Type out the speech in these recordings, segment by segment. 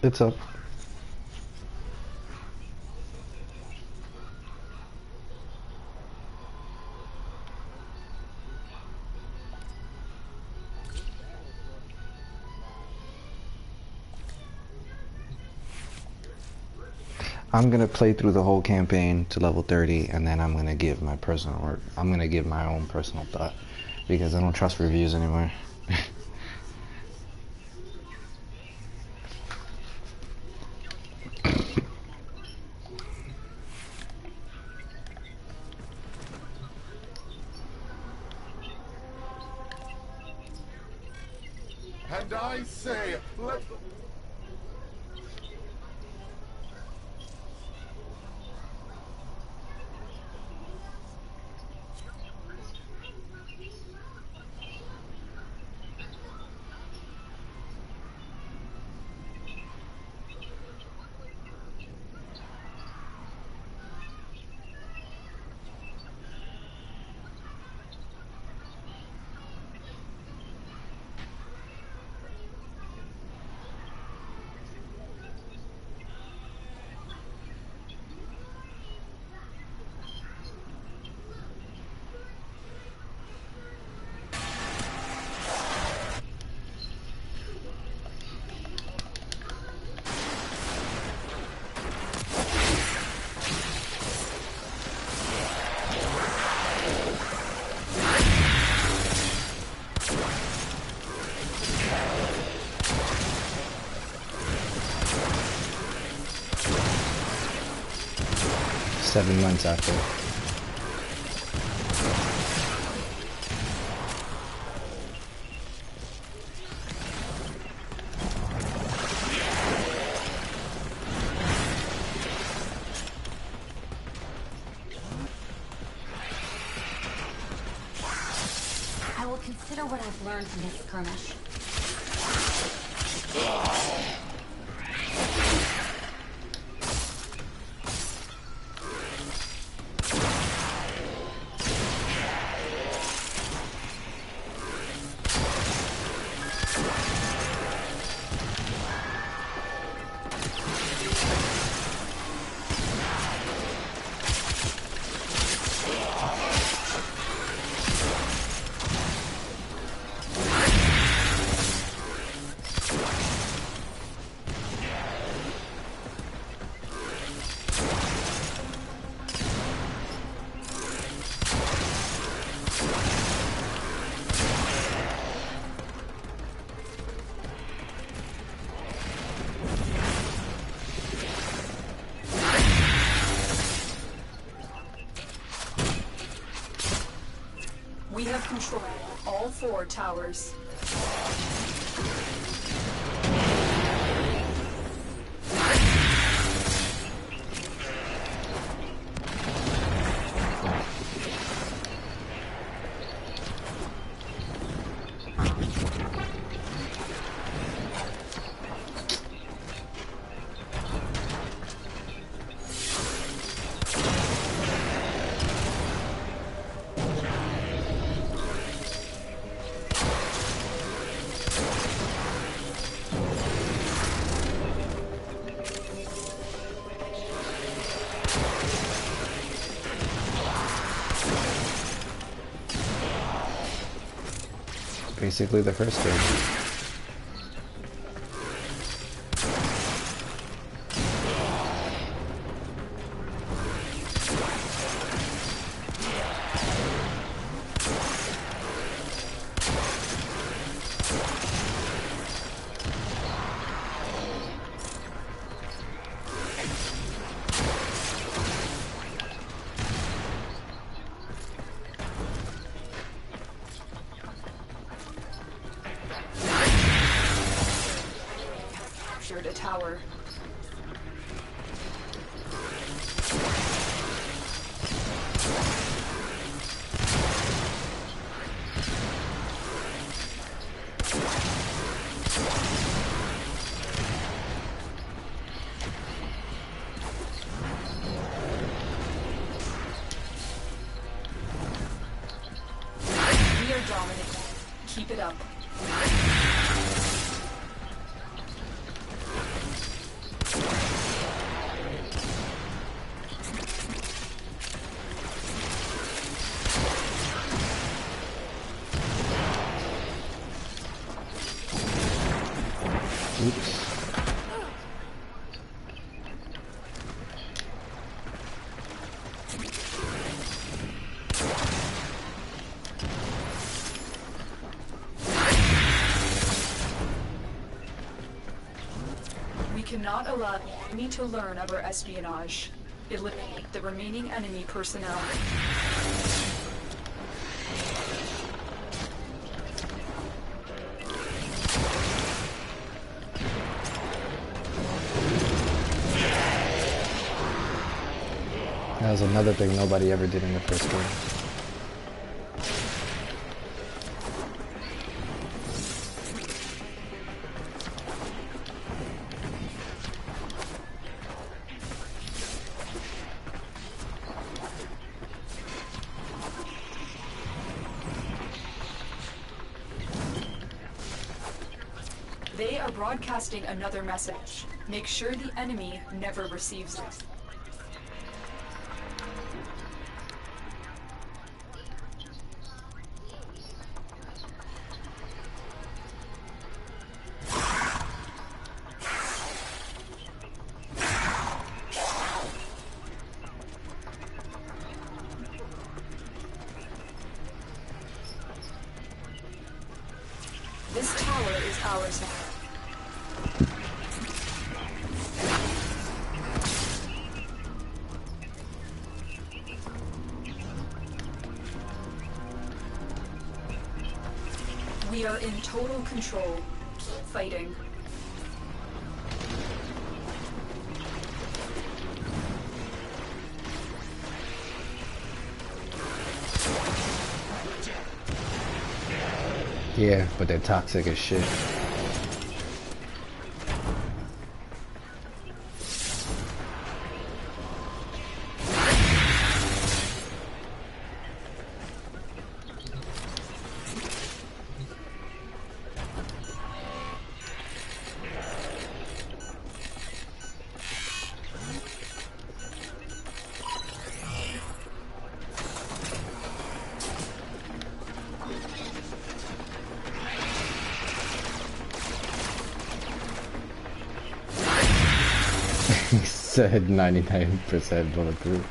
It's up. I'm gonna play through the whole campaign to level 30, and then I'm gonna give my personal, or I'm gonna give my own personal thought, because I don't trust reviews anymore. And I say, let the... Seven months after. I will consider what I've learned from this skirmish. We have control of all 4 towers. Basically the first game. Captured a tower. We are dominant. Keep it up. Oops. We cannot allow the enemy to learn of our espionage. Eliminate the remaining enemy personnel. That was another thing nobody ever did in the first game. They are broadcasting another message. Make sure the enemy never receives it. This tower is ours now. We are in total control. Keep fighting. Yeah, but they're toxic as shit. He said 99% bulletproof.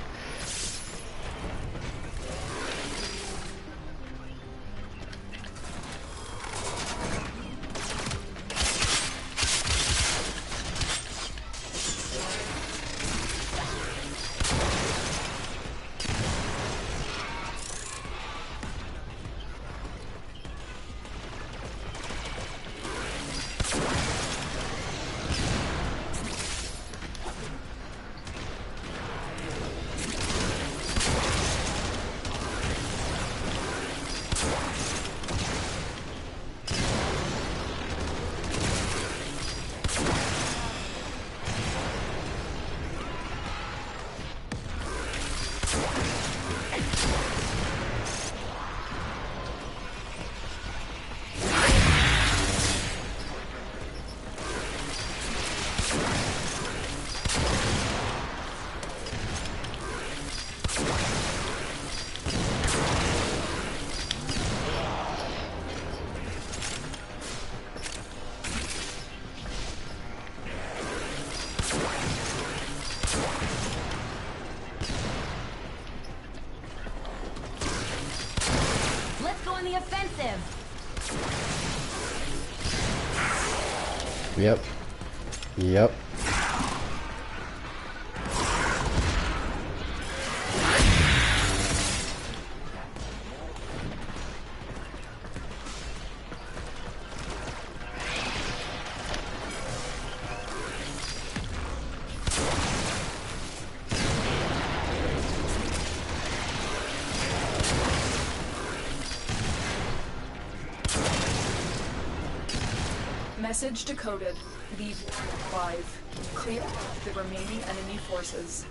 Let's go on the offensive. Yep. Yep. Message decoded. Leave alive. Clear the remaining enemy forces.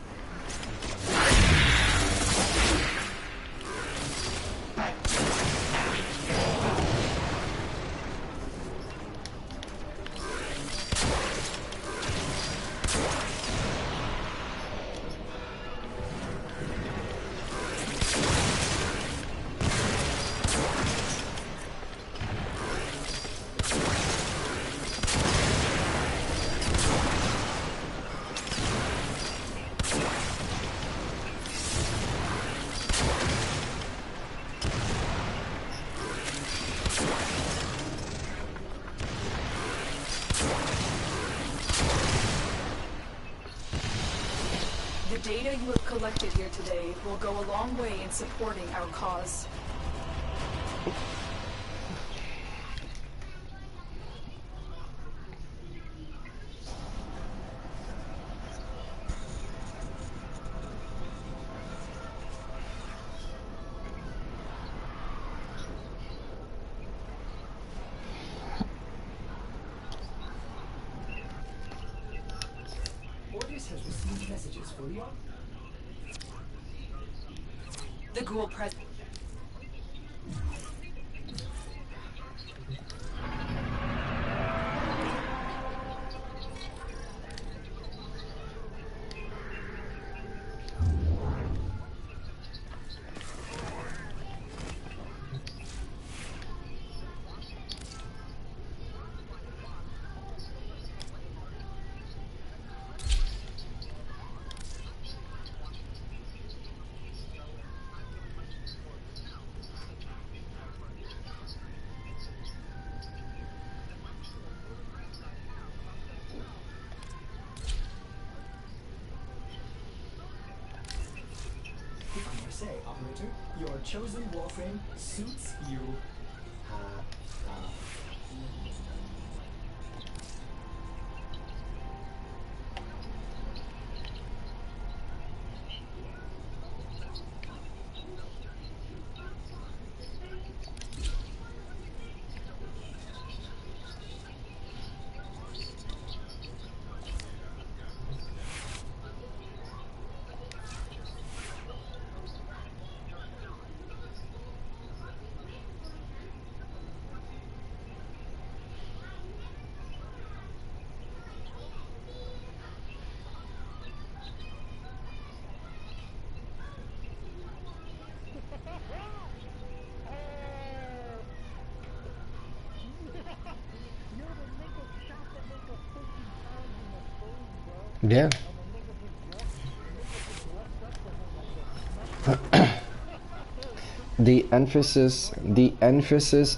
data you have collected here today will go a long way in supporting our cause. Orders has received messages for you. The ghoul pres- If I may say, operator, your chosen Warframe suits you. Yeah. The emphasis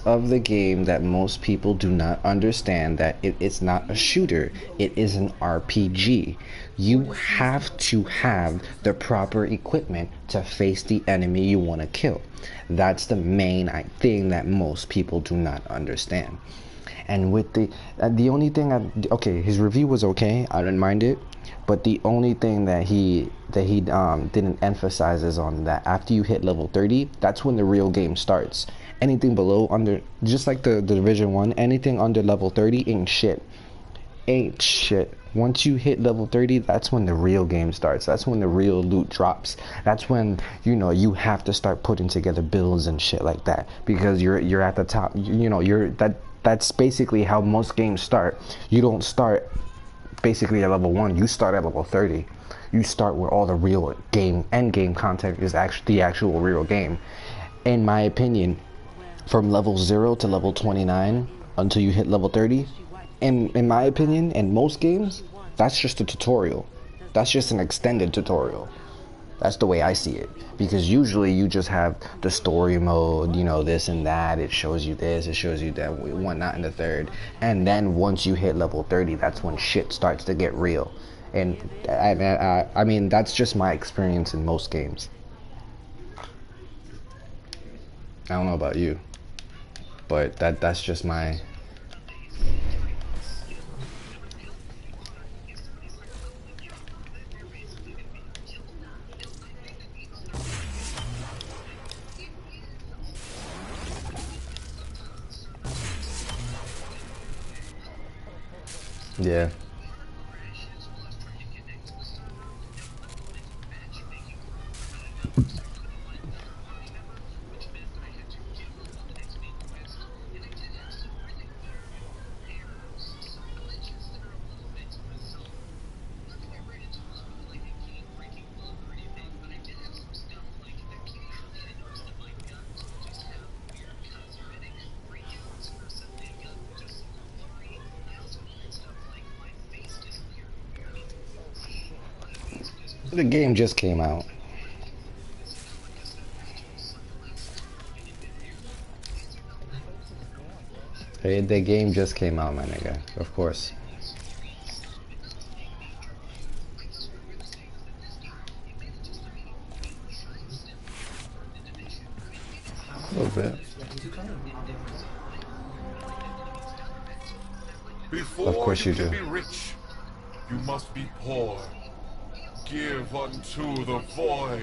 of the game that most people do not understand, that it's not a shooter, it is an RPG. You have to have the proper equipment to face the enemy you want to kill. That's the main thing that most people do not understand. And with the only thing okay, his review was okay, I didn't mind it, but the only thing that he didn't emphasize is on that after you hit level 30, that's when the real game starts. Anything below, under, just like the Division 1, anything under level 30 ain't shit. Ain't shit. Once you hit level 30, that's when the real game starts. That's when the real loot drops. That's when, you know, you have to start putting together builds and shit like that, because you're at the top. That's basically how most games start. You don't start basically at level 1, you start at level 30. You start where all the real end game content is actually the actual real game. In my opinion, from level 0 to level 29 until you hit level 30, in my opinion, in most games, that's just a tutorial. That's just an extended tutorial. That's the way I see it, because usually you just have the story mode, you know, this and that. It shows you this, it shows you that, whatnot in the third. And then once you hit level 30, that's when shit starts to get real. And I mean, that's just my experience in most games. I don't know about you, but that's just my... Yeah. The game just came out. Hey, the game just came out, my nigga. Of course. to claim, Operator. Before Of course you can do. be rich, you must be poor. Give unto the void.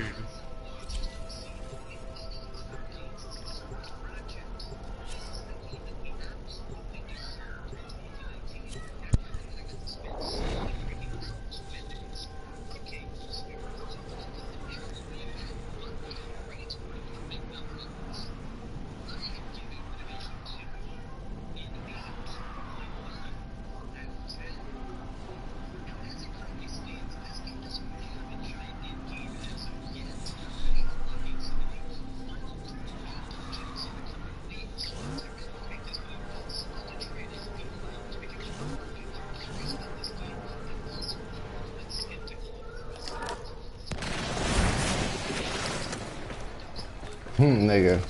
Nigga.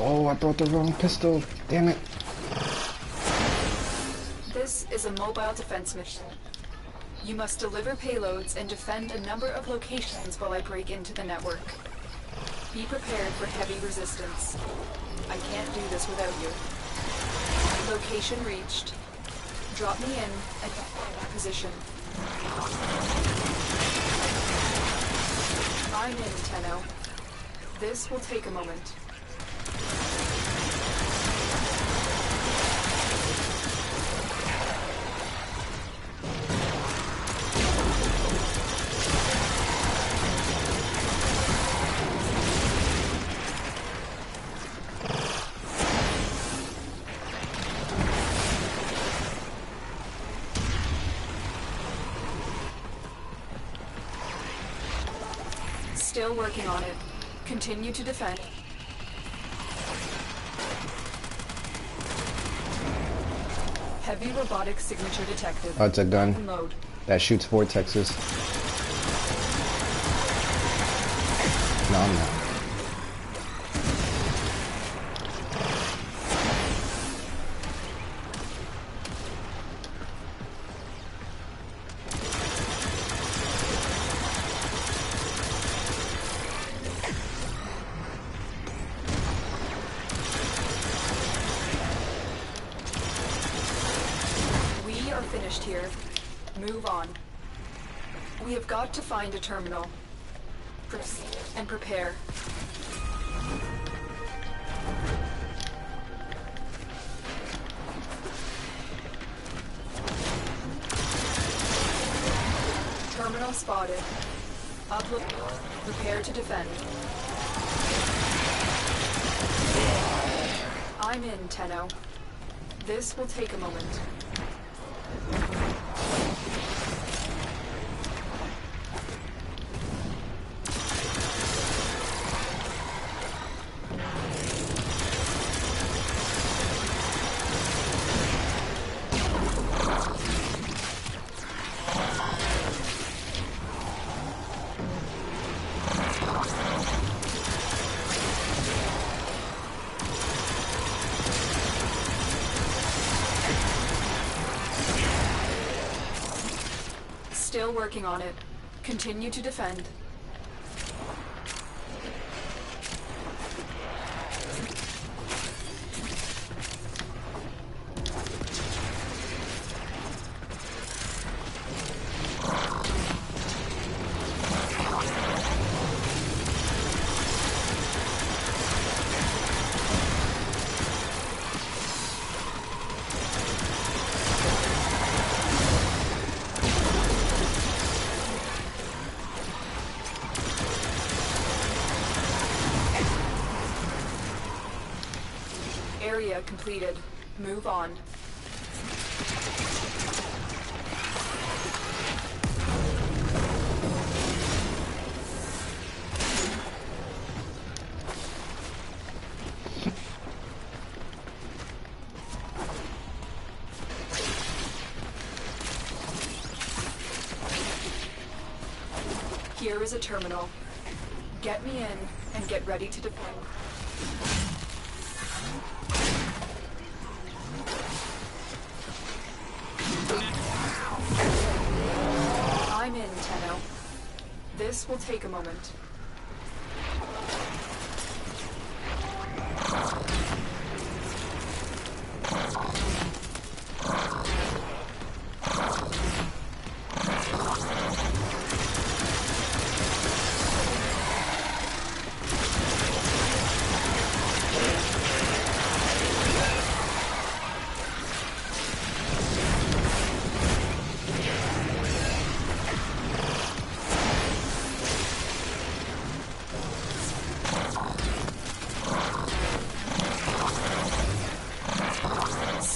Oh, I brought the wrong pistol. Damn it. This is a mobile defense mission. You must deliver payloads and defend a number of locations while I break into the network. Be prepared for heavy resistance. I can't do this without you. Location reached. Drop me in at position. I'm in, Tenno. This will take a moment. Still working on it. Continue to defend. Heavy robotic signature detected. Oh, it's a gun Load. that shoots vortexes. No, I'm not. We are finished here. Move on. We have got to find a terminal. Proceed and prepare. Terminal spotted. Upload. Prepare to defend. I'm in, Tenno. This will take a moment. Still working on it. Continue to defend. Area completed. Move on. Here is a terminal. Get me in and get ready to defend. I'm in, Tenno. This will take a moment.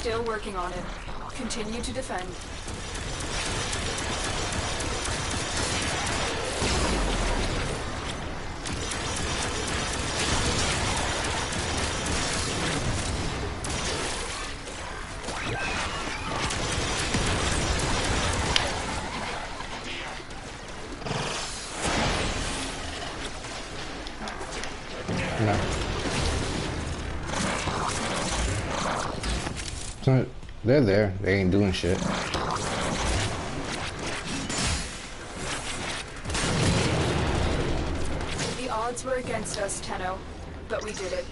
Still working on it. Continue to defend. No. So they're there. They ain't doing shit. The odds were against us, Tenno, but we did it.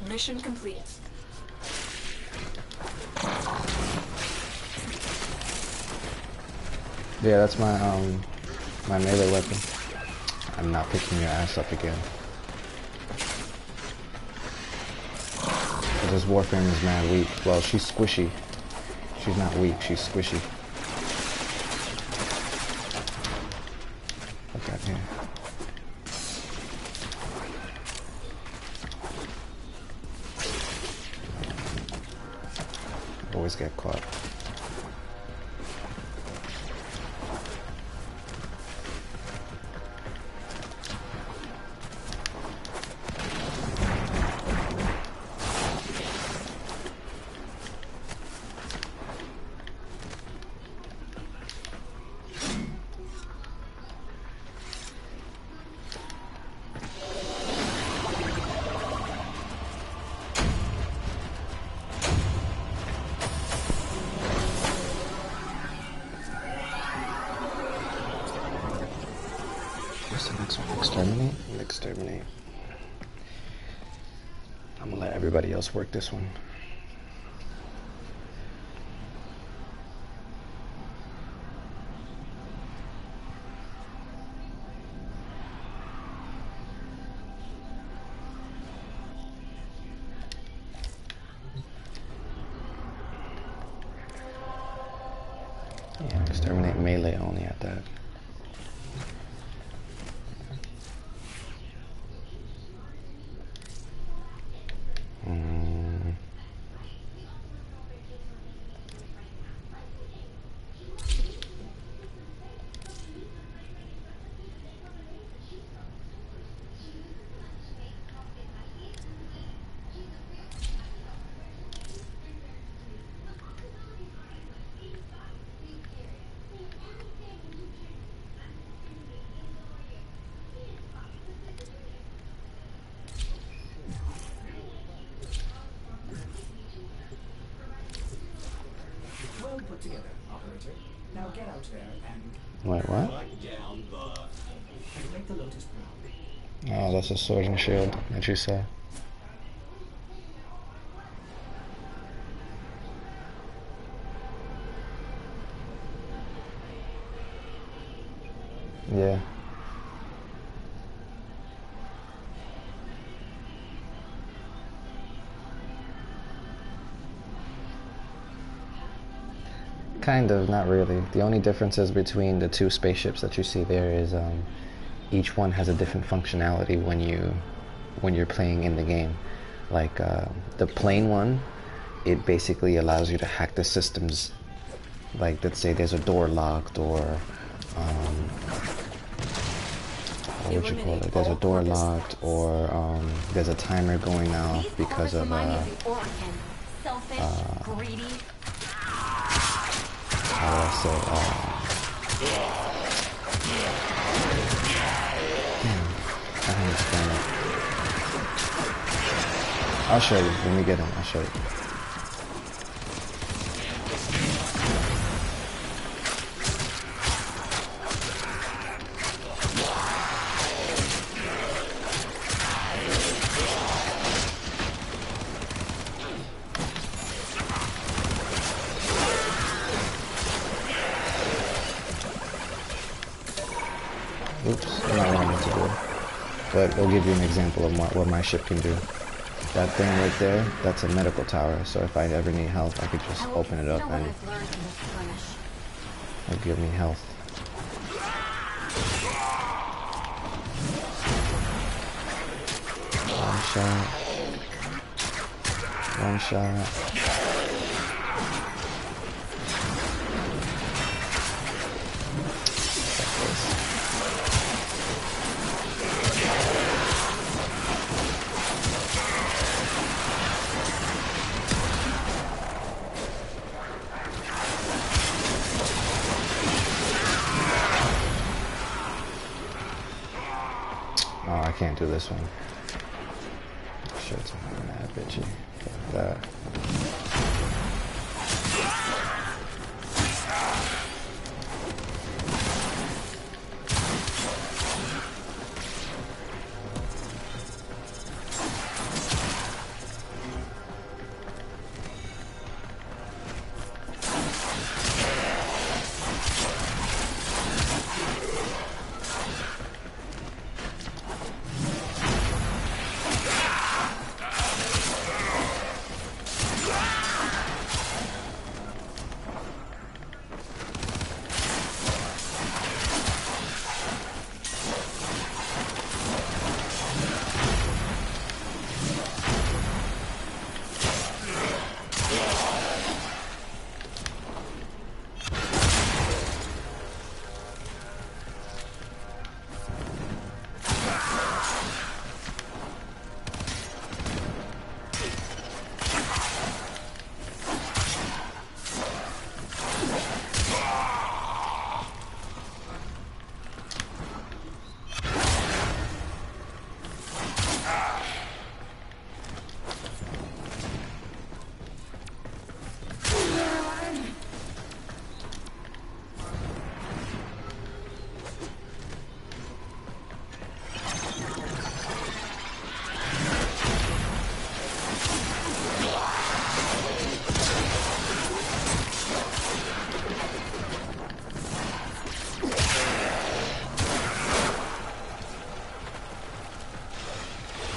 Mission complete. Yeah, that's my my melee weapon. I'm not picking your ass up again. This Warframe is mad weak. Well, she's squishy. She's not weak, she's squishy. Look at here. Always get caught. What's the next one? Exterminate? Exterminate. I'm gonna let everybody else work this one. Yeah, exterminate melee only at that. Well put together, operator. Now get out there and Wait, what? make the Lotus proud. Oh, that's a sword and shield that you saw. Yeah. Kind of, not really. The only differences between the two spaceships that you see there is each one has a different functionality when you're playing in the game. Like the plane one, it basically allows you to hack the systems. Like, let's say there's a door locked, or what would you call it? There's a door locked, or there's a timer going off because of selfish, greedy. how do I say, I don't understand it. I'll show you when we get in. I'll show you. Oops, I'm not what I meant to do. But it'll give you an example of what my ship can do. That thing right there, that's a medical tower, so if I ever need health, I could just open it up and it'll give me health. One shot. One shot. do this one. Shit's mad bitchy. Like that.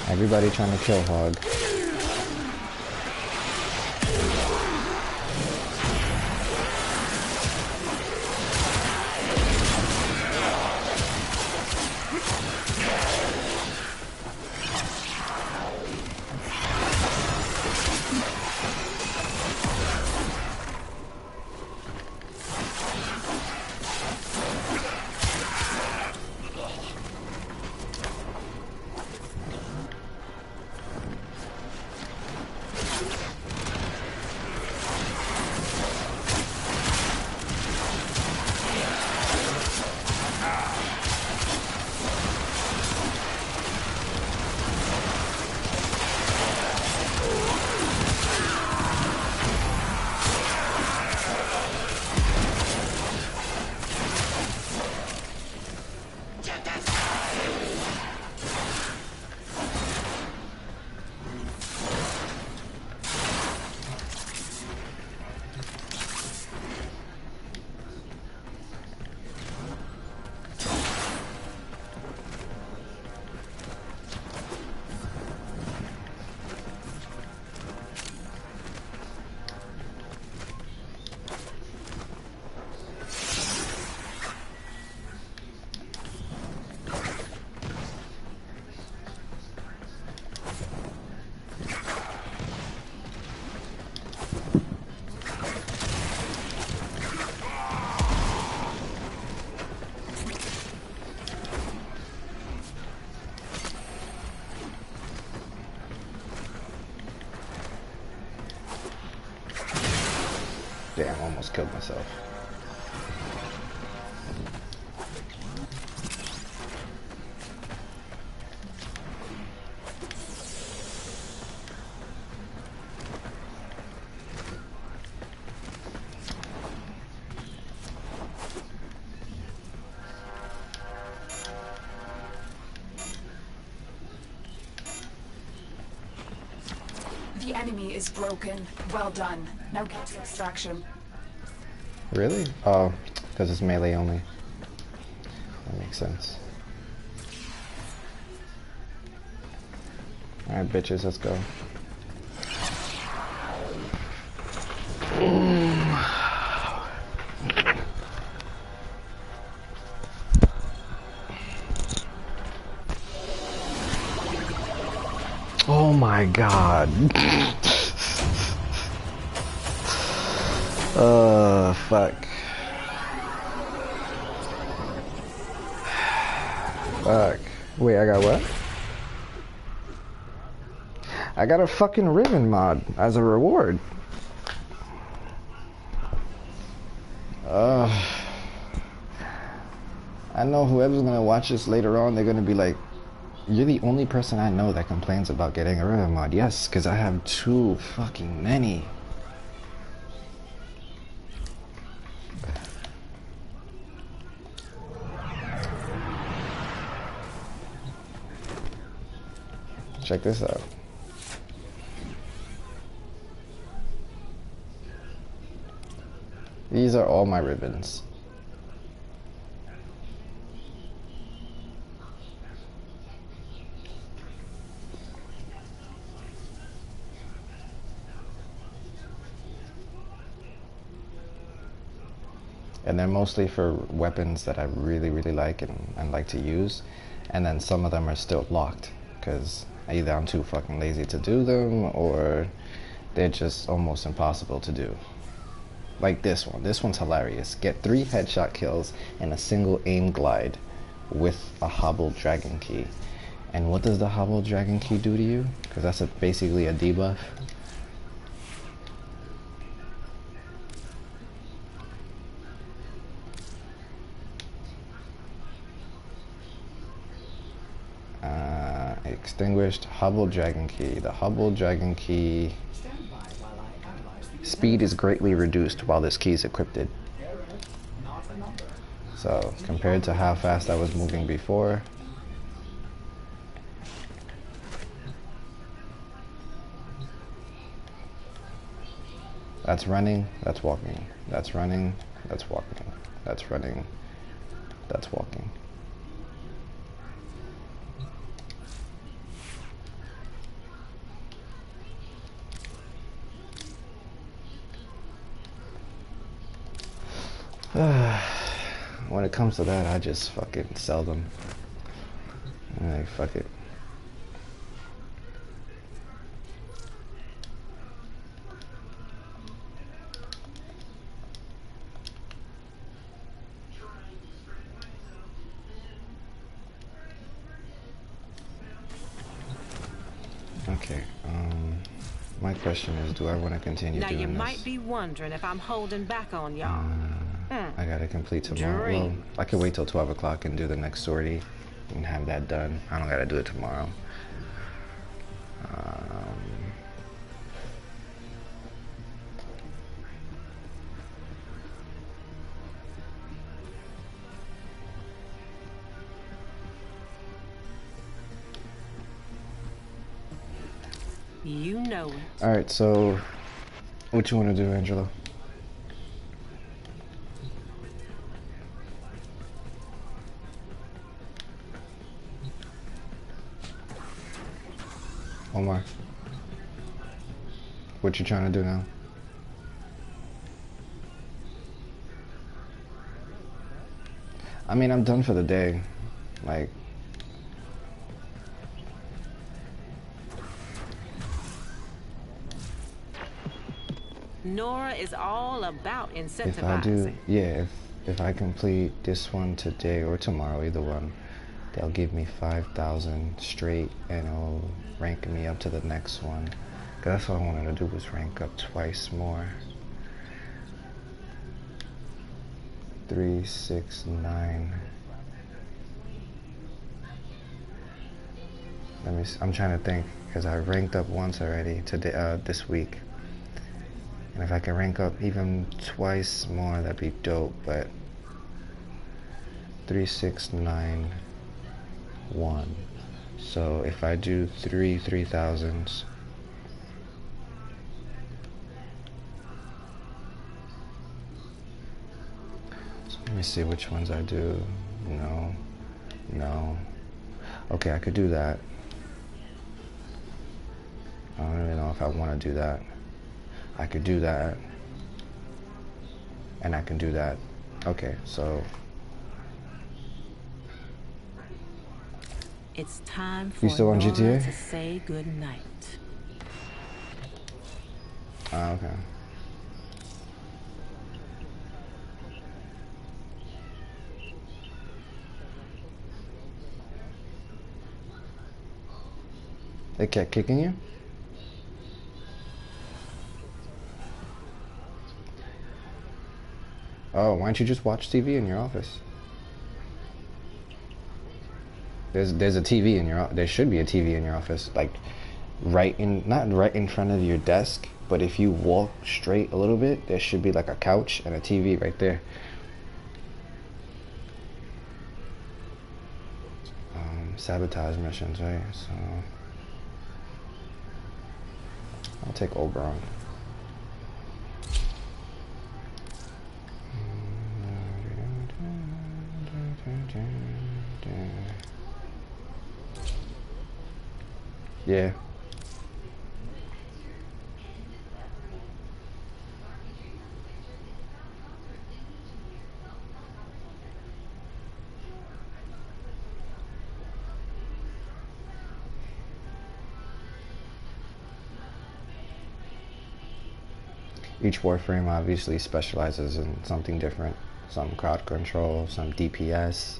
Everybody trying to kill Hog. Damn, almost killed myself. The enemy is broken. Well done. Now get to extraction. Really? Oh, because it's melee only. That makes sense. Alright, bitches, let's go. Oh my god. Fuck. Fuck. Wait, I got what? I got a fucking Riven mod as a reward. I know whoever's gonna watch this later on, they're gonna be like, You're the only person I know that complains about getting a river mod. Yes, because I have too fucking many. Check this out. These are all my ribbons. And they're mostly for weapons that I really, really like and like to use. And then some of them are still locked because either I'm too fucking lazy to do them or they're just almost impossible to do. Like this one. This one's hilarious. Get 3 headshot kills in a single aim glide with a hobbled dragon key. And what does the hobbled dragon key do to you? Because that's basically a debuff. Extinguished hobbled dragon key. The hobbled dragon key speed is greatly reduced while this key is equipped. So compared to how fast I was moving before, that's running, that's walking, that's running, that's walking, that's running, that's walking. When it comes to that, I just fucking sell them. Like, fuck it. Okay, my question is, do I want to continue doing this? Now you might be wondering if I'm holding back on y'all. I gotta complete tomorrow. Well, I could wait till 12 o'clock and do the next sortie and have that done. I don't gotta do it tomorrow. You know it. Alright, so what you want to do, Angela? Omar, what you trying to do now? I mean, I'm done for the day. Like, Nora is all about incentivizing. if I do, yeah, if I complete this one today or tomorrow, either one, they'll give me 5,000 straight and it'll rank me up to the next one. 'Cause that's what I wanted to do, was rank up twice more. 3, 6, 9. Let me. I'm trying to think, because I ranked up once already today, this week. And if I can rank up even twice more, that'd be dope. But 3, 6, 9, 1. So if I do 3,000s, so let me see which ones I do. No, no. Okay, I could do that. I don't even know if I want to do that. I could do that. And I can do that. Okay, so It's time for you still on Nora GTA? to say goodnight. Okay. They kept kicking you? Oh, why don't you just watch TV in your office? There's a TV in your, there should be a TV in your office, like not right in front of your desk, but if you walk straight a little bit, there should be like a couch and a TV right there. Sabotage missions, right? So I'll take Oberon. Yeah. Each Warframe obviously specializes in something different. Some crowd control, some DPS,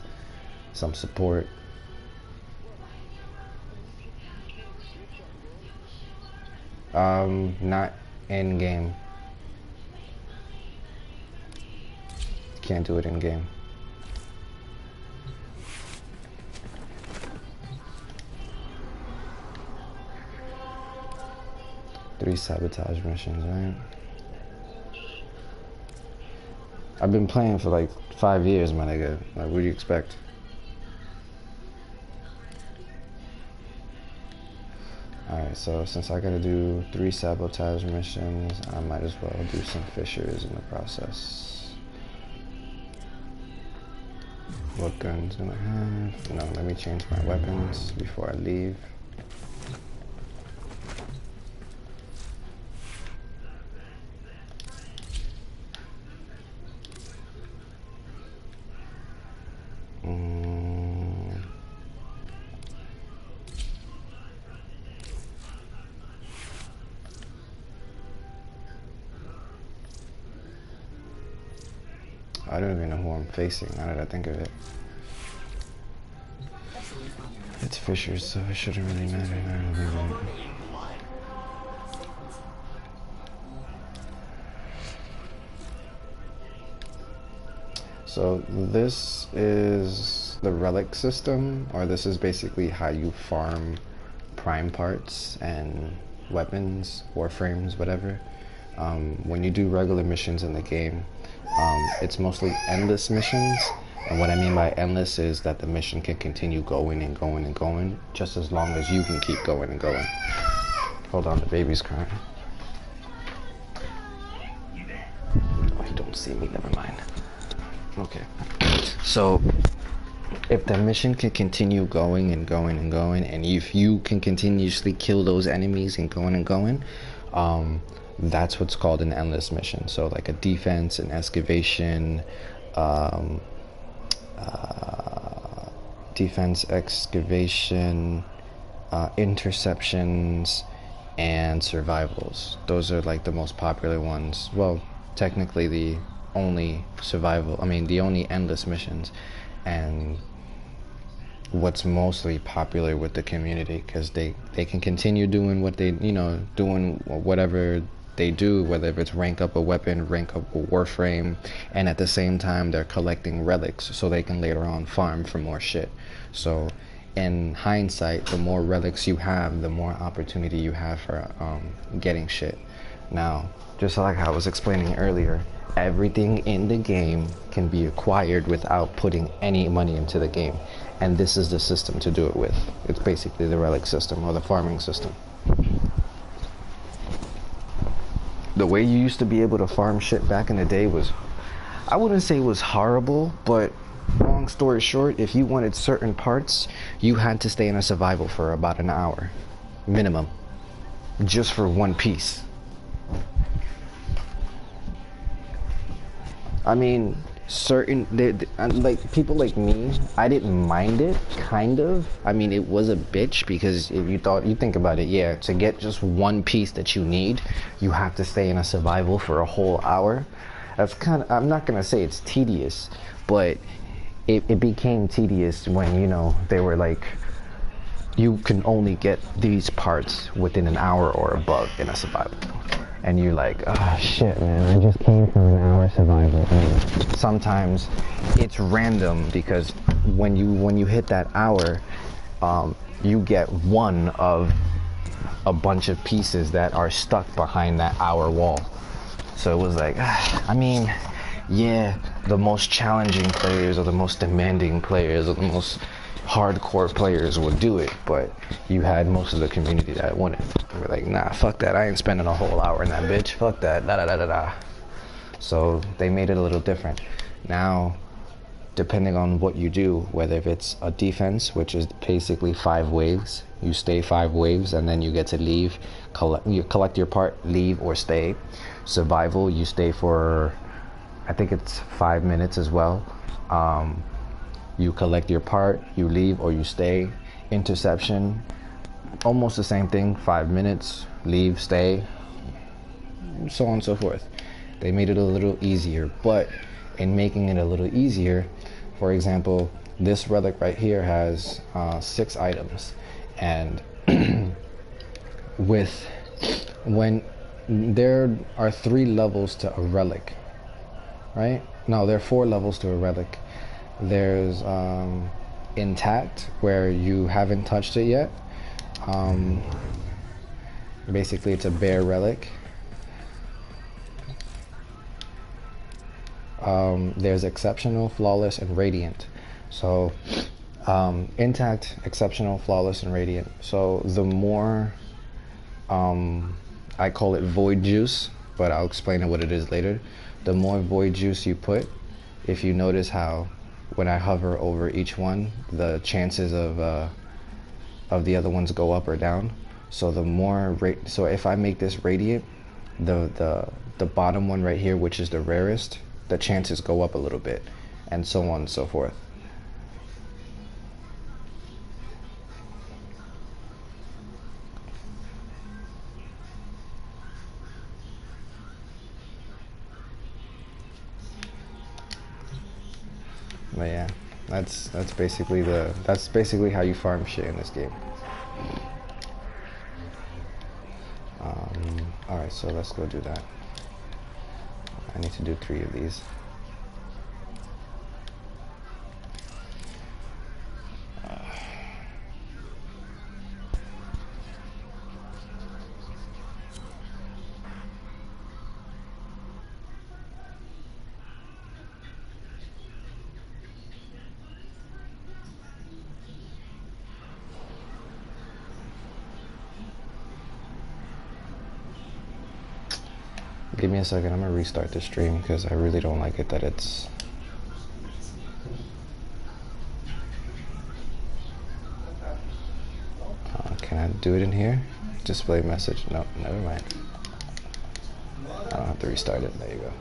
some support. Not in game. Can't do it in game. Three sabotage missions, right? I've been playing for like 5 years, my nigga. Like, what do you expect? Alright, so since I gotta do 3 sabotage missions, I might as well do some fissures in the process. What guns do I have? No, let me change my weapons before I leave. I don't even know who I'm facing, now that I think of it. It's fissures, so it shouldn't really matter. So this is the relic system, or this is basically how you farm prime parts and weapons, warframes, whatever. When you do regular missions in the game, it's mostly endless missions, and what I mean by endless is that the mission can continue going and going and going just as long as you can keep going and going. Hold on, the baby's crying. Oh, he don't see me, never mind. Okay, so if the mission can continue going and going and going, and if you can continuously kill those enemies and going, that's what's called an endless mission. So like a defense, an excavation, defense, excavation, interceptions, and survivals. Those are like the most popular ones. Well, technically the only the only endless missions, and what's mostly popular with the community, because they can continue doing what they, doing whatever they do, whether it's rank up a weapon, rank up a warframe, and at the same time they're collecting relics so they can later on farm for more shit. So in hindsight, the more relics you have, the more opportunity you have for getting shit. Now, just like I was explaining earlier, everything in the game can be acquired without putting any money into the game, and this is the system to do it with. It's basically the relic system, or the farming system. The way you used to be able to farm shit back in the day was, I wouldn't say it was horrible, but long story short, if you wanted certain parts, you had to stay in a survival for about an hour minimum, just for one piece. I mean, like people like me, I didn't mind it, kind of. I mean, it was a bitch, because if you think about it, yeah, to get just one piece that you need, you have to stay in a survival for a whole hour. That's kind of, I'm not gonna say it's tedious, but it became tedious when, they were like, you can only get these parts within an hour or above in a survival. and you're like, oh shit, man, I just came from an hour survival. And sometimes it's random because when you hit that hour, you get one of a bunch of pieces that are stuck behind that hour wall. So it was like, I mean, yeah, the most challenging players or the most demanding players or the most hardcore players would do it, but you had most of the community that wouldn't. They were like, nah, fuck that, I ain't spending a whole hour in that bitch, fuck that, da da da da da. So they made it a little different. Now, depending on what you do, whether if it's a defense, which is basically 5 waves, you stay 5 waves and then you get to leave, you collect your part, leave or stay. Survival, you stay for, I think it's 5 minutes as well. You collect your part, you leave or you stay. Interception, almost the same thing, 5 minutes, leave, stay, so on and so forth. They made it a little easier, but in making it a little easier, for example, this relic right here has 6 items, and when there are 3 levels to a relic, right? No, there are 4 levels to a relic. There's intact, where you haven't touched it yet. Basically it's a bare relic. There's exceptional, flawless, and radiant. So intact, exceptional, flawless, and radiant. So the more, I call it void juice, but I'll explain what it is later. The more void juice you put, if you notice how when I hover over each one, the chances of the other ones go up or down. So the more so if I make this radiant, the bottom one right here, which is the rarest, the chances go up a little bit, and so on and so forth. But yeah, that's basically how you farm shit in this game. Alright, so let's go do that. I need to do 3 of these. Give me a second, I'm gonna restart the stream because I really don't like it that it's... can I do it in here? Display message? No, never mind. I don't have to restart it, there you go.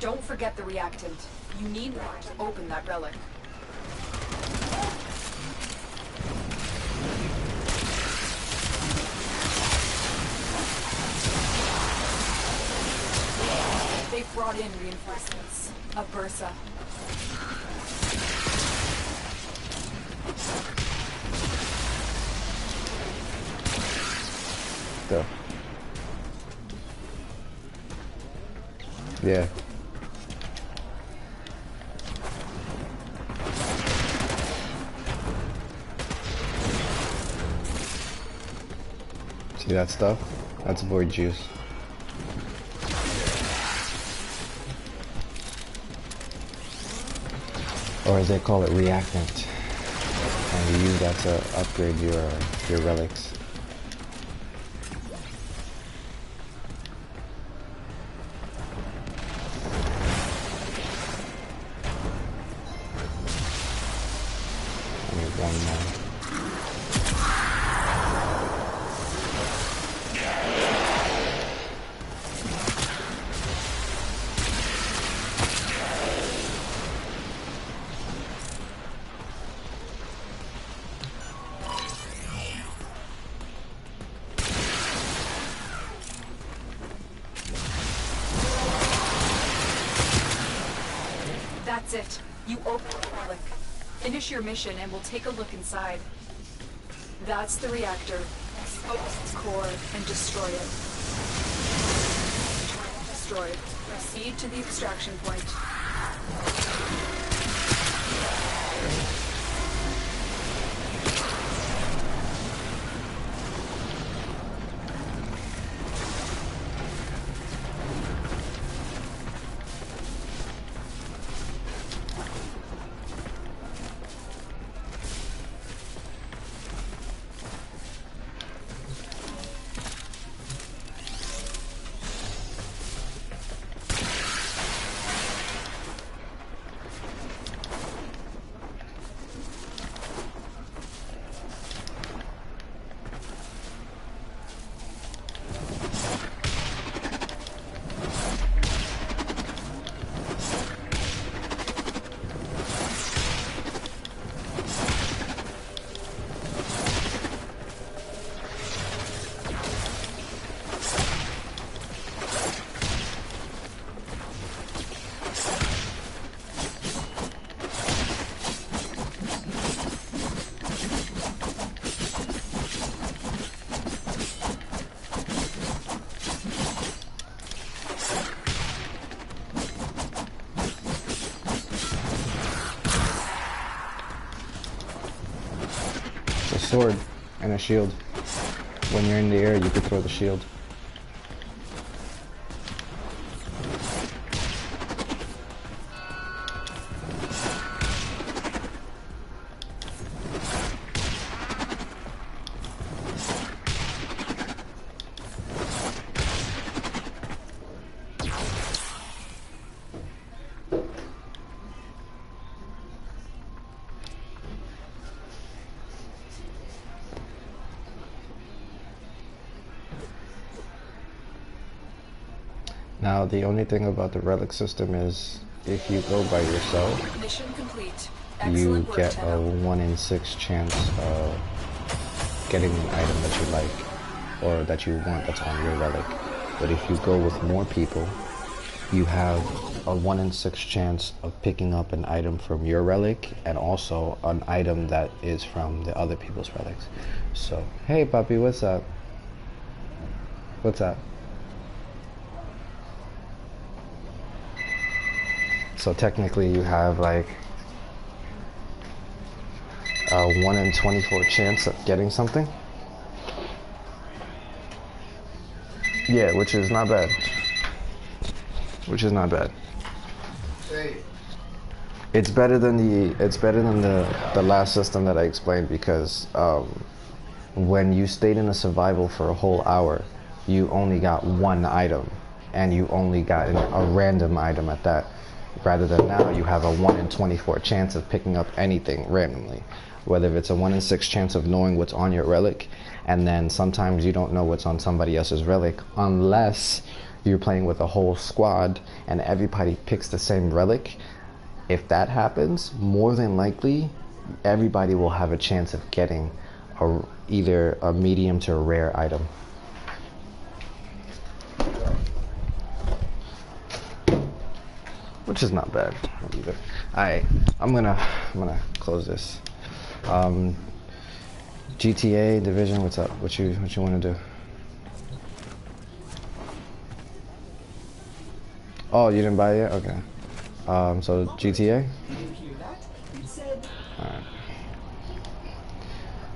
Don't forget the reactant. You need one to open that relic. They've brought in reinforcements. A Bursa. Go. Yeah. See that stuff? That's void juice. Or as they call it, reactant. And you use that to upgrade your relics. That's it. You open the relic. Finish your mission and we'll take a look inside. That's the reactor. Expose its core and destroy it. Destroyed. Proceed to the extraction point. Sword and a shield. When you're in the air, you can throw the shield. Now, the only thing about the relic system is if you go by yourself, Mission complete. you Excellent work, get a Tenno. 1 in 6 chance of getting an item that you like or that you want that's on your relic. But if you go with more people, you have a 1 in 6 chance of picking up an item from your relic and also an item that is from the other people's relics. So, hey puppy, what's up? What's up? So technically you have like a 1 in 24 chance of getting something. Yeah, which is not bad. Which is not bad. It's better than the last system that I explained because when you stayed in a survival for a whole hour, you only got one item and you only got a random item at that. Rather than now, you have a 1 in 24 chance of picking up anything randomly. Whether it's a 1 in 6 chance of knowing what's on your relic, and then sometimes you don't know what's on somebody else's relic unless you're playing with a whole squad and everybody picks the same relic. If that happens, more than likely, everybody will have a chance of getting either a medium to a rare item. Which is not bad either. Alright, I'm gonna close this. GTA Division, what's up? What you want to do? Oh, you didn't buy it yet? Okay. So GTA. Did you hear that? It said Alright.